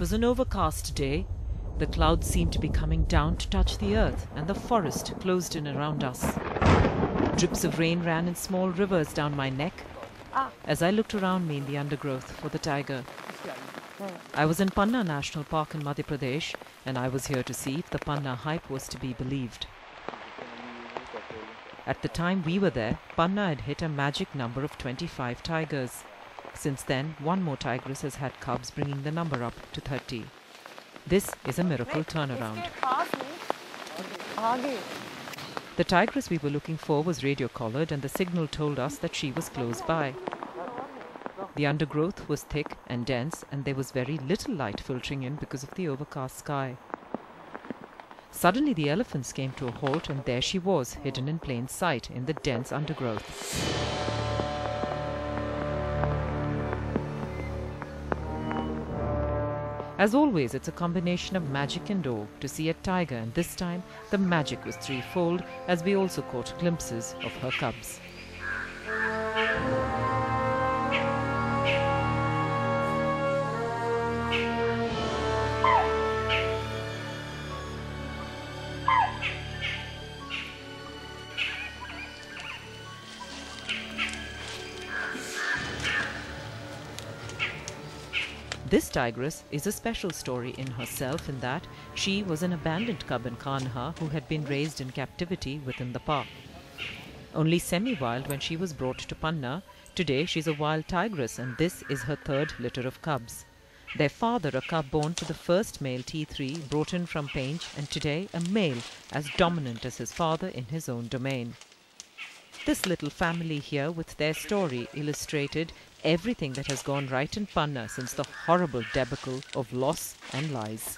was an overcast day. The clouds seemed to be coming down to touch the earth, and the forest closed in around us. Drips of rain ran in small rivers down my neck as I looked around me in the undergrowth for the tiger. I was in Panna National Park in Madhya Pradesh, and I was here to see if the Panna hype was to be believed. At the time we were there, Panna had hit a magic number of 25 tigers. Since then, one more tigress has had cubs, bringing the number up to 30. This is a miracle turnaround. The tigress we were looking for was radio-collared, and the signal told us that she was close by. The undergrowth was thick and dense, and there was very little light filtering in because of the overcast sky. Suddenly the elephants came to a halt, and there she was, hidden in plain sight in the dense undergrowth. As always, it's a combination of magic and awe to see a tiger, and this time the magic was threefold, as we also caught glimpses of her cubs. This tigress is a special story in herself in that she was an abandoned cub in Kanha who had been raised in captivity within the park. Only semi-wild when she was brought to Panna, today she's a wild tigress, and this is her third litter of cubs. Their father, a cub born to the first male T3, brought in from Painch, and today a male as dominant as his father in his own domain. This little family here with their story illustrated everything that has gone right in Panna since the horrible debacle of loss and lies.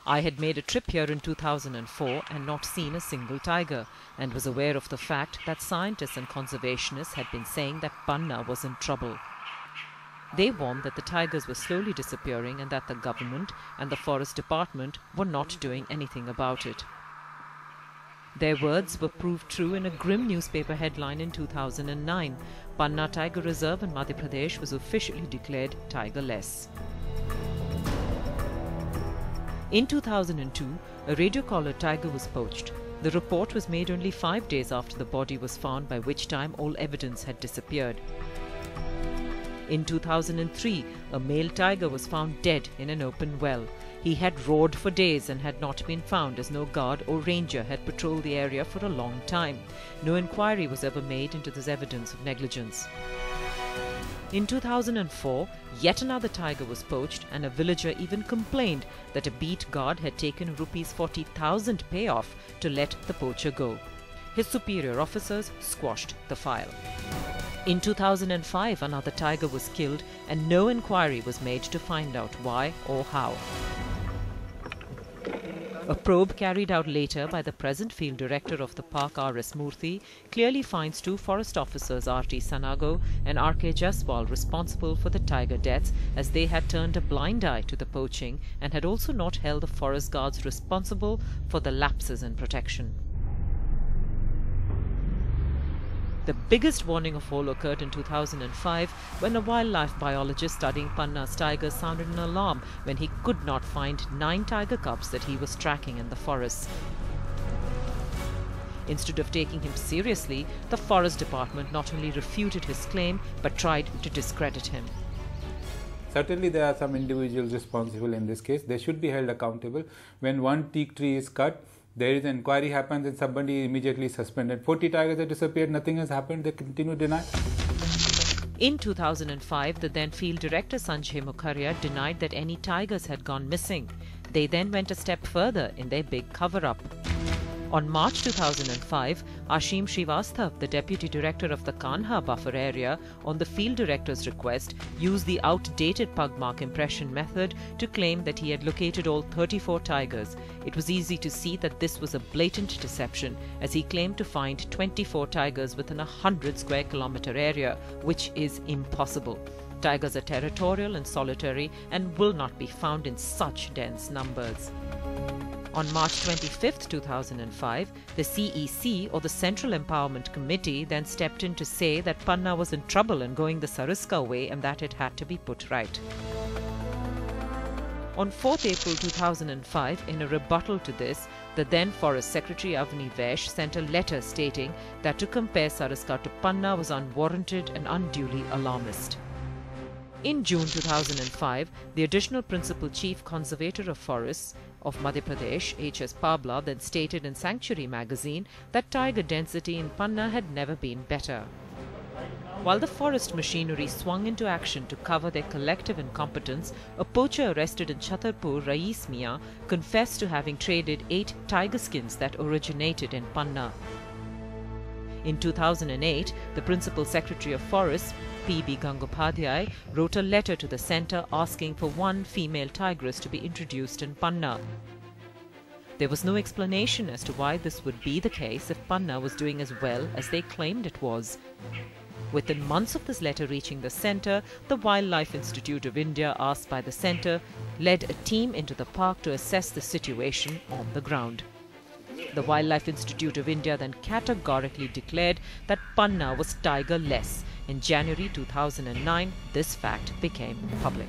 I had made a trip here in 2004 and not seen a single tiger, and was aware of the fact that scientists and conservationists had been saying that Panna was in trouble. They warned that the tigers were slowly disappearing and that the government and the forest department were not doing anything about it. Their words were proved true in a grim newspaper headline in 2009. Panna Tiger Reserve in Madhya Pradesh was officially declared tigerless. In 2002, a radio-collared tiger was poached. The report was made only 5 days after the body was found, by which time all evidence had disappeared. In 2003, a male tiger was found dead in an open well. He had roared for days and had not been found, as no guard or ranger had patrolled the area for a long time. No inquiry was ever made into this evidence of negligence. In 2004, yet another tiger was poached, and a villager even complained that a beat guard had taken Rs 40,000 payoff to let the poacher go. His superior officers squashed the file. In 2005, another tiger was killed, and no inquiry was made to find out why or how. A probe carried out later by the present field director of the park, R.S. Murthy, clearly finds two forest officers, R.T. Sanago and R.K. Jaswal, responsible for the tiger deaths, as they had turned a blind eye to the poaching and had also not held the forest guards responsible for the lapses in protection. The biggest warning of all occurred in 2005 when a wildlife biologist studying Panna's tigers sounded an alarm when he could not find 9 tiger cubs that he was tracking in the forest. Instead of taking him seriously, the forest department not only refuted his claim but tried to discredit him. Certainly there are some individuals responsible in this case. They should be held accountable. When one teak tree is cut, there is an inquiry happens and somebody is immediately suspended. 40 tigers have disappeared, nothing has happened, they continue to deny. In 2005, the then field director Sanjay Mukherjee denied that any tigers had gone missing. They then went a step further in their big cover-up. On March 2005, Ashim Srivastava, the deputy director of the Kanha buffer area, on the field director's request, used the outdated pug mark impression method to claim that he had located all 34 tigers. It was easy to see that this was a blatant deception, as he claimed to find 24 tigers within a 100 square kilometer area, which is impossible. Tigers are territorial and solitary and will not be found in such dense numbers. On March 25, 2005, the CEC, or the Central Empowerment Committee, then stepped in to say that Panna was in trouble and going the Sariska way and that it had to be put right. On 4th April 2005, in a rebuttal to this, the then Forest Secretary Avni Vaish sent a letter stating that to compare Sariska to Panna was unwarranted and unduly alarmist. In June 2005, the Additional Principal Chief Conservator of Forests of Madhya Pradesh, H.S. Pabla, then stated in Sanctuary magazine that tiger density in Panna had never been better. While the forest machinery swung into action to cover their collective incompetence, a poacher arrested in Chhatarpur, Rais Mia, confessed to having traded 8 tiger skins that originated in Panna. In 2008, the Principal Secretary of Forests, P.B. Gangopadhyay, wrote a letter to the centre asking for 1 female tigress to be introduced in Panna. There was no explanation as to why this would be the case if Panna was doing as well as they claimed it was. Within months of this letter reaching the centre, the Wildlife Institute of India, asked by the centre, led a team into the park to assess the situation on the ground. The Wildlife Institute of India then categorically declared that Panna was tiger-less. In January 2009, this fact became public.